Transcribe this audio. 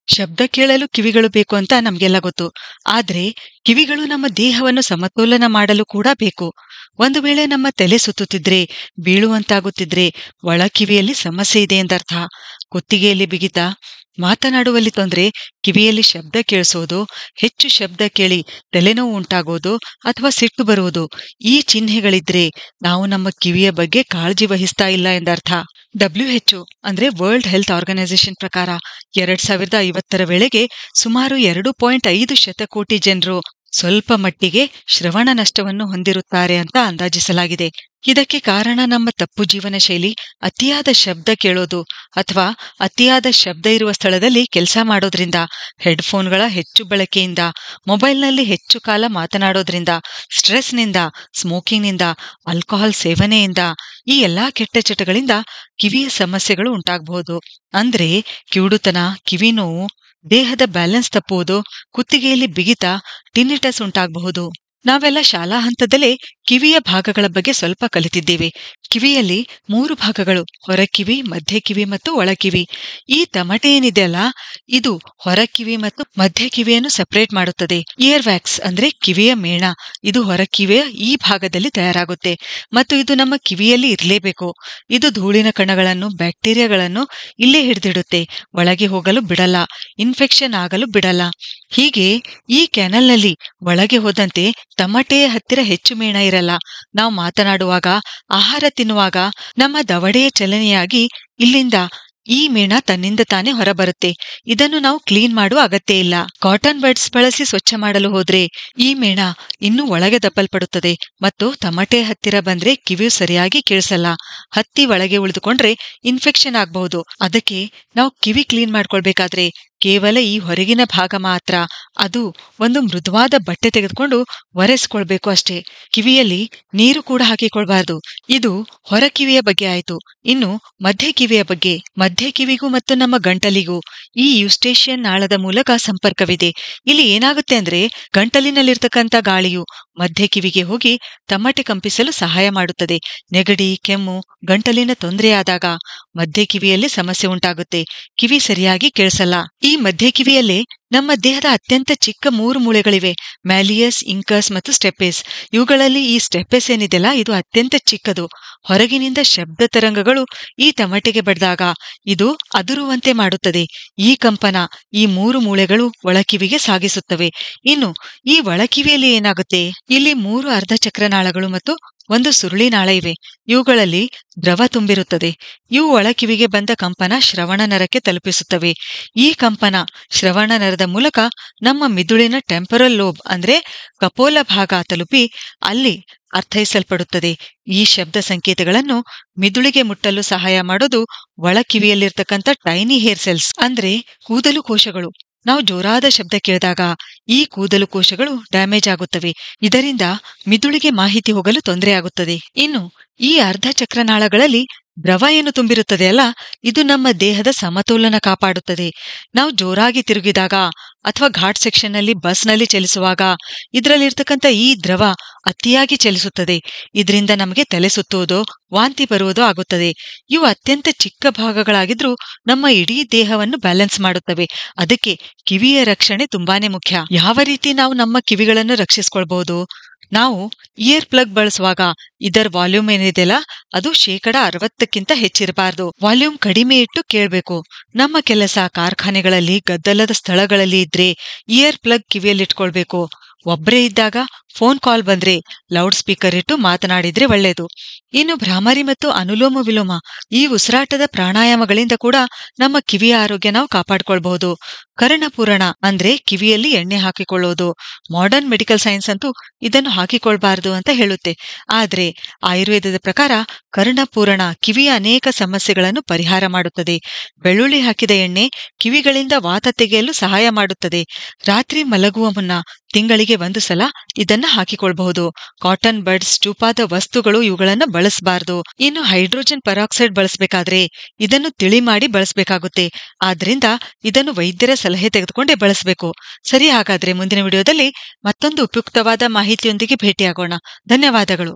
ಶಬ್ದ ಕೇಳಲು ಕಿವಿಗಳು ಬೇಕು ಅಂತ ನಮ್ಗೆಲ್ಲ ಗೊತ್ತು. ಆದ್ರೆ ಕಿವಿಗಳು ನಮ್ಮ ದೇಹವನ್ನು ಸಮತೋಲನ ಮಾಡಲು ಕೂಡ ಬೇಕು. ಒಂದು ವೇಳೆ ನಮ್ಮ ತಲೆ ಸುತ್ತುತ್ತಿದ್ರೆ, ಬೀಳುವಂತಾಗುತ್ತಿದ್ರೆ ಒಳ ಕಿವಿಯಲ್ಲಿ ಸಮಸ್ಯೆ ಇದೆ ಎಂದರ್ಥ. ಕುತ್ತಿಗೆಯಲ್ಲಿ ಬಿಗಿತ, ಮಾತನಾಡುವಲ್ಲಿ ತೊಂದ್ರೆ, ಕಿವಿಯಲ್ಲಿ ಶಬ್ದ ಕೇಳಿಸೋದು, ಹೆಚ್ಚು ಶಬ್ದ ಕೇಳಿ ತಲೆನೋವು ಉಂಟಾಗೋದು ಅಥವಾ ಸಿಟ್ಟು ಬರುವುದು, ಈ ಚಿಹ್ನೆಗಳಿದ್ರೆ ನಾವು ನಮ್ಮ ಕಿವಿಯ ಬಗ್ಗೆ ಕಾಳಜಿ ವಹಿಸ್ತಾ ಇಲ್ಲ ಎಂದರ್ಥ. WHO ಅಂದ್ರೆ ವರ್ಲ್ಡ್ ಹೆಲ್ತ್ ಆರ್ಗನೈಸೇಷನ್ ಪ್ರಕಾರ 2050ರ ವೇಳೆಗೆ ಸುಮಾರು 2.5 ಶತಕೋಟಿ ಜನರು ಸ್ವಲ್ಪ ಮಟ್ಟಿಗೆ ಶ್ರವಣ ನಷ್ಟವನ್ನು ಹೊಂದಿರುತ್ತಾರೆ ಅಂತ ಅಂದಾಜಿಸಲಾಗಿದೆ. ಇದಕ್ಕೆ ಕಾರಣ ನಮ್ಮ ತಪ್ಪು ಜೀವನ ಶೈಲಿ, ಅತಿಯಾದ ಶಬ್ದ ಕೇಳೋದು ಅಥವಾ ಅತಿಯಾದ ಶಬ್ದ ಇರುವ ಸ್ಥಳದಲ್ಲಿ ಕೆಲಸ ಮಾಡೋದ್ರಿಂದ, ಹೆಡ್ಫೋನ್ಗಳ ಹೆಚ್ಚು ಬಳಕೆಯಿಂದ, ಮೊಬೈಲ್ನಲ್ಲಿ ಹೆಚ್ಚು ಕಾಲ ಮಾತನಾಡೋದ್ರಿಂದ, ಸ್ಟ್ರೆಸ್ನಿಂದ, ಸ್ಮೋಕಿಂಗ್ನಿಂದ, ಆಲ್ಕೋಹಾಲ್ ಸೇವನೆಯಿಂದ, ಈ ಎಲ್ಲಾ ಕೆಟ್ಟ ಚಟಗಳಿಂದ ಕಿವಿಯ ಸಮಸ್ಯೆಗಳು ಉಂಟಾಗಬಹುದು. ಅಂದ್ರೆ ಕಿವುಡುತನ, ಕಿವಿ ನೋವು, ದೇಹದ ಬ್ಯಾಲೆನ್ಸ್ ತಪ್ಪುವುದು, ಕುತ್ತಿಗೆಯಲ್ಲಿ ಬಿಗಿತ, ಟಿನ್ನಿಟಸ್ ಉಂಟಾಗಬಹುದು. ನಾವೆಲ್ಲ ಶಾಲಾ ಹಂತದಲ್ಲೇ ಕಿವಿಯ ಭಾಗಗಳ ಬಗ್ಗೆ ಸ್ವಲ್ಪ ಕಲಿತಿದ್ದೇವೆ. ಕಿವಿಯಲ್ಲಿ 3 ಭಾಗಗಳು: ಹೊರಕಿವಿ, ಮಧ್ಯಕಿವಿ ಮತ್ತು ಒಳಕಿವಿ. ಈ ತಮಟೆ ಏನಿದೆಯಲ್ಲ, ಇದು ಹೊರಕಿವಿ ಮತ್ತು ಮಧ್ಯಕಿವಿಯನ್ನು ಸೆಪರೇಟ್ ಮಾಡುತ್ತದೆ. ಇಯರ್ ವ್ಯಾಕ್ಸ್ ಅಂದ್ರೆ ಕಿವಿಯ ಮೇಣ, ಇದು ಹೊರಕಿವಿಯ ಈ ಭಾಗದಲ್ಲಿ ತಯಾರಾಗುತ್ತೆ ಮತ್ತು ಇದು ನಮ್ಮ ಕಿವಿಯಲ್ಲಿ ಇರಲೇಬೇಕು. ಇದು ಧೂಳಿನ ಕಣಗಳನ್ನು, ಬ್ಯಾಕ್ಟೀರಿಯಾಗಳನ್ನು ಇಲ್ಲೇ ಹಿಡಿದಿಡುತ್ತೆ, ಒಳಗೆ ಹೋಗಲು ಬಿಡಲ್ಲ, ಇನ್ಫೆಕ್ಷನ್ ಆಗಲು ಬಿಡಲ್ಲ. ಹೀಗೆ ಈ ಕ್ಯಾನಲ್ನಲ್ಲಿ ಒಳಗೆ ಹೋದಂತೆ ತಮಟೆಯ ಹತ್ತಿರ ಹೆಚ್ಚು ಮೇಣ ಇರಲ್ಲ. ನಾವು ಮಾತನಾಡುವಾಗ, ಆಹಾರ ತಿನ್ನುವಾಗ ನಮ್ಮ ದವಡೆಯ ಚಲನೆಯಾಗಿ ಇಲ್ಲಿಂದ ಈ ಮೇಣ ತನ್ನಿಂದ ತಾನೇ ಹೊರಬರುತ್ತೆ. ಇದನ್ನು ನಾವು ಕ್ಲೀನ್ ಮಾಡುವ ಅಗತ್ಯ ಇಲ್ಲ. ಕಾಟನ್ ಬಡ್ಸ್ ಬಳಸಿ ಸ್ವಚ್ಛ ಮಾಡಲು ಹೋದ್ರೆ ಈ ಮೇಣ ಇನ್ನೂ ಒಳಗೆ ದಪ್ಪಲ್ಪಡುತ್ತದೆ ಮತ್ತು ತಮಟೆ ಹತ್ತಿರ ಬಂದ್ರೆ ಕಿವಿಯು ಸರಿಯಾಗಿ ಕೇಳಿಸಲ್ಲ. ಹತ್ತಿ ಒಳಗೆ ಉಳಿದುಕೊಂಡ್ರೆ ಇನ್ಫೆಕ್ಷನ್ ಆಗಬಹುದು. ಅದಕ್ಕೆ ನಾವು ಕಿವಿ ಕ್ಲೀನ್ ಮಾಡ್ಕೊಳ್ಬೇಕಾದ್ರೆ ಕೇವಲ ಈ ಹೊರಗಿನ ಭಾಗ ಮಾತ್ರ, ಅದು ಒಂದು ಮೃದುವಾದ ಬಟ್ಟೆ ತೆಗೆದುಕೊಂಡು ಒರೆಸ್ಕೊಳ್ಬೇಕು ಅಷ್ಟೇ. ಕಿವಿಯಲ್ಲಿ ನೀರು ಕೂಡ ಹಾಕಿಕೊಳ್ಬಾರ್ದು. ಇದು ಹೊರ ಕಿವಿಯ ಬಗ್ಗೆ ಆಯ್ತು. ಇನ್ನು ಮಧ್ಯ ಕಿವಿಯ ಬಗ್ಗೆ. ಮಧ್ಯ ಕಿವಿಗೂ ಮತ್ತು ನಮ್ಮ ಗಂಟಲಿಗೂ ಈ ಯುಸ್ಟೇಷಿಯನ್ ನಾಳದ ಮೂಲಕ ಸಂಪರ್ಕವಿದೆ. ಇಲ್ಲಿ ಏನಾಗುತ್ತೆ ಅಂದ್ರೆ, ಗಂಟಲಿನಲ್ಲಿರ್ತಕ್ಕಂಥ ಗಾಳಿಯು ಮಧ್ಯ ಕಿವಿಗೆ ಹೋಗಿ ತಮಟೆ ಕಂಪಿಸಲು ಸಹಾಯ ಮಾಡುತ್ತದೆ. ನೆಗಡಿ, ಕೆಮ್ಮು, ಗಂಟಲಿನ ತೊಂದರೆಯಾದಾಗ ಮಧ್ಯ ಕಿವಿಯಲ್ಲಿ ಸಮಸ್ಯೆ ಉಂಟಾಗುತ್ತೆ. ಕಿವಿ ಸರಿಯಾಗಿ ಕೇಳಿಸಲ್ಲ. ಈ ಮಧ್ಯ ಕಿವಿಯಲ್ಲೇ ನಮ್ಮ ದೇಹದ ಅತ್ಯಂತ ಚಿಕ್ಕ 3 ಮೂಳೆಗಳಿವೆ: ಮ್ಯಾಲಿಯಸ್, ಇಂಕಸ್ ಮತ್ತು ಸ್ಟೆಪೆಸ್. ಇವುಗಳಲ್ಲಿ ಈ ಸ್ಟೆಪೆಸ್ ಏನಿದೆಯಲ್ಲ, ಇದು ಅತ್ಯಂತ ಚಿಕ್ಕದು. ಹೊರಗಿನಿಂದ ಶಬ್ದ ತರಂಗಗಳು ಈ ತಮಟೆಗೆ ಬಡಿದಾಗ ಇದು ಅದುರುವಂತೆ ಮಾಡುತ್ತದೆ. ಈ ಕಂಪನ ಈ 3 ಮೂಳೆಗಳು ಒಳಕಿವಿಗೆ ಸಾಗಿಸುತ್ತವೆ. ಇನ್ನು ಈ ಒಳಕಿವಿಯಲ್ಲಿ ಏನಾಗುತ್ತೆ, ಇಲ್ಲಿ 3 ಅರ್ಧಚಕ್ರನಾಳಗಳು ಮತ್ತು 1 ಸುರುಳಿನಾಳ ಇವೆ. ಇವುಗಳಲ್ಲಿ ದ್ರವ ತುಂಬಿರುತ್ತದೆ. ಇವು ಒಳಕಿವಿಗೆ ಬಂದ ಕಂಪನ ಶ್ರವಣ ನರಕ್ಕೆ ತಲುಪಿಸುತ್ತವೆ. ಈ ಕಂಪನ ಶ್ರವಣ ನರದ ಮೂಲಕ ನಮ್ಮ ಮಿದುಳಿನ ಟೆಂಪರಲ್ ಲೋಬ್ ಅಂದ್ರೆ ಕಪೋಲ ಭಾಗ ತಲುಪಿ ಅಲ್ಲಿ ಅರ್ಥೈಸಲ್ಪಡುತ್ತದೆ. ಈ ಶಬ್ದ ಸಂಕೇತಗಳನ್ನು ಮಿದುಳಿಗೆ ಮುಟ್ಟಲು ಸಹಾಯ ಮಾಡೋದು ಒಳಕಿವಿಯಲ್ಲಿರ್ತಕ್ಕಂಥ ಟೈನಿ ಹೇರ್ ಸೆಲ್ಸ್ ಅಂದ್ರೆ ಕೂದಲು ಕೋಶಗಳು. ನಾವು ಜೋರಾದ ಶಬ್ದ ಕೇಳಿದಾಗ ಈ ಕೂದಲು ಕೋಶಗಳು ಡ್ಯಾಮೇಜ್ ಆಗುತ್ತವೆ. ಇದರಿಂದ ಮಿದುಳಿಗೆ ಮಾಹಿತಿ ಹೋಗಲು ತೊಂದರೆಯಾಗುತ್ತದೆ. ಇನ್ನು ಈ ಅರ್ಧಚಕ್ರನಾಳಗಳಲ್ಲಿ ದ್ರವ ಏನು ತುಂಬಿರುತ್ತದೆಯಲ್ಲ, ಇದು ನಮ್ಮ ದೇಹದ ಸಮತೋಲನ ಕಾಪಾಡುತ್ತದೆ. ನಾವು ಜೋರಾಗಿ ತಿರುಗಿದಾಗ ಅಥವಾ ಘಾಟ್ ಸೆಕ್ಷನ್ನಲ್ಲಿ ಬಸ್ನಲ್ಲಿ ಚಲಿಸುವಾಗ ಇದರಲ್ಲಿರ್ತಕ್ಕಂಥ ಈ ದ್ರವ ಅತಿಯಾಗಿ ಚಲಿಸುತ್ತದೆ. ಇದರಿಂದ ನಮಗೆ ತಲೆ ಸುತ್ತುವುದೋ ವಾಂತಿ ಬರುವುದೋ ಆಗುತ್ತದೆ. ಇವು ಅತ್ಯಂತ ಚಿಕ್ಕ ಭಾಗಗಳಾಗಿದ್ರೂ ನಮ್ಮ ಇಡೀ ದೇಹವನ್ನು ಬ್ಯಾಲೆನ್ಸ್ ಮಾಡುತ್ತವೆ. ಅದಕ್ಕೆ ಕಿವಿಯ ರಕ್ಷಣೆ ತುಂಬಾನೇ ಮುಖ್ಯ. ಯಾವ ರೀತಿ ನಾವು ನಮ್ಮ ಕಿವಿಗಳನ್ನು ರಕ್ಷಿಸ್ಕೊಳ್ಬಹುದು? ನಾವು ಇಯರ್ ಪ್ಲಗ್ ಬಳಸುವಾಗ ಇದರ ವಾಲ್ಯೂಮ್ ಏನಿದೆಯಲ್ಲ, ಅದು 60% ಹೆಚ್ಚಿರಬಾರ್ದು. ವಾಲ್ಯೂಮ್ ಕಡಿಮೆ ಇಟ್ಟು ಕೇಳಬೇಕು. ನಮ್ಮ ಕೆಲಸ ಕಾರ್ಖಾನೆಗಳಲ್ಲಿ, ಗದ್ದಲದ ಸ್ಥಳಗಳಲ್ಲಿ ಇದ್ರೆ ಇಯರ್ ಪ್ಲಗ್ ಕಿವಿಯಲ್ಲಿಟ್ಕೊಳ್ಬೇಕು. ಒಬ್ರೇ ಇದ್ದಾಗ ಫೋನ್ ಕಾಲ್ ಬಂದ್ರೆ ಲೌಡ್ ಸ್ಪೀಕರ್ ಇಟ್ಟು ಮಾತನಾಡಿದ್ರೆ ಒಳ್ಳೆಯದು. ಇನ್ನು ಭ್ರಾಮರಿ ಮತ್ತು ಅನುಲೋಮ ವಿಲೋಮ, ಈ ಉಸಿರಾಟದ ಪ್ರಾಣಾಯಾಮಗಳಿಂದ ಕೂಡ ನಮ್ಮ ಕಿವಿಯ ಆರೋಗ್ಯ ನಾವು ಕಾಪಾಡ್ಕೊಳ್ಬಹುದು. ಕರ್ಣಪೂರಣ ಅಂದ್ರೆ ಕಿವಿಯಲ್ಲಿ ಎಣ್ಣೆ ಹಾಕಿಕೊಳ್ಳೋದು. ಮಾಡರ್ನ್ ಮೆಡಿಕಲ್ ಸೈನ್ಸ್ ಅಂತೂ ಇದನ್ನು ಹಾಕಿಕೊಳ್ಬಾರ್ದು ಅಂತ ಹೇಳುತ್ತೆ. ಆದ್ರೆ ಆಯುರ್ವೇದದ ಪ್ರಕಾರ ಕರ್ಣಪೂರಣ ಕಿವಿಯ ಅನೇಕ ಸಮಸ್ಯೆಗಳನ್ನು ಪರಿಹಾರ ಮಾಡುತ್ತದೆ. ಬೆಳ್ಳುಳ್ಳಿ ಹಾಕಿದ ಎಣ್ಣೆ ಕಿವಿಗಳಿಂದ ವಾತ ತೆಗೆಯಲು ಸಹಾಯ ಮಾಡುತ್ತದೆ. ರಾತ್ರಿ ಮಲಗುವ ಮುನ್ನ ತಿಂಗಳಿಗೆ 1 ಸಲ ಇದನ್ನ ಹಾಕಿಕೊಳ್ಬಹುದು. ಕಾಟನ್ ಬಡ್ಸ್, ಚೂಪಾದ ವಸ್ತುಗಳು ಇವುಗಳನ್ನ ಬಳಸಬಾರದು. ಇನ್ನು ಹೈಡ್ರೋಜನ್ ಪೆರಾಕ್ಸೈಡ್ ಬಳಸಬೇಕಾದ್ರೆ ಇದನ್ನು ತಿಳಿ ಮಾಡಿ ಬಳಸಬೇಕಾಗುತ್ತೆ. ಆದ್ರಿಂದ ಇದನ್ನು ವೈದ್ಯರ ಸಲಹೆ ತೆಗೆದುಕೊಂಡೇ ಬಳಸಬೇಕು. ಸರಿ, ಹಾಗಾದ್ರೆ ಮುಂದಿನ ವಿಡಿಯೋದಲ್ಲಿ ಮತ್ತೊಂದು ಉಪಯುಕ್ತವಾದ ಮಾಹಿತಿಯೊಂದಿಗೆ ಭೇಟಿಯಾಗೋಣ. ಧನ್ಯವಾದಗಳು.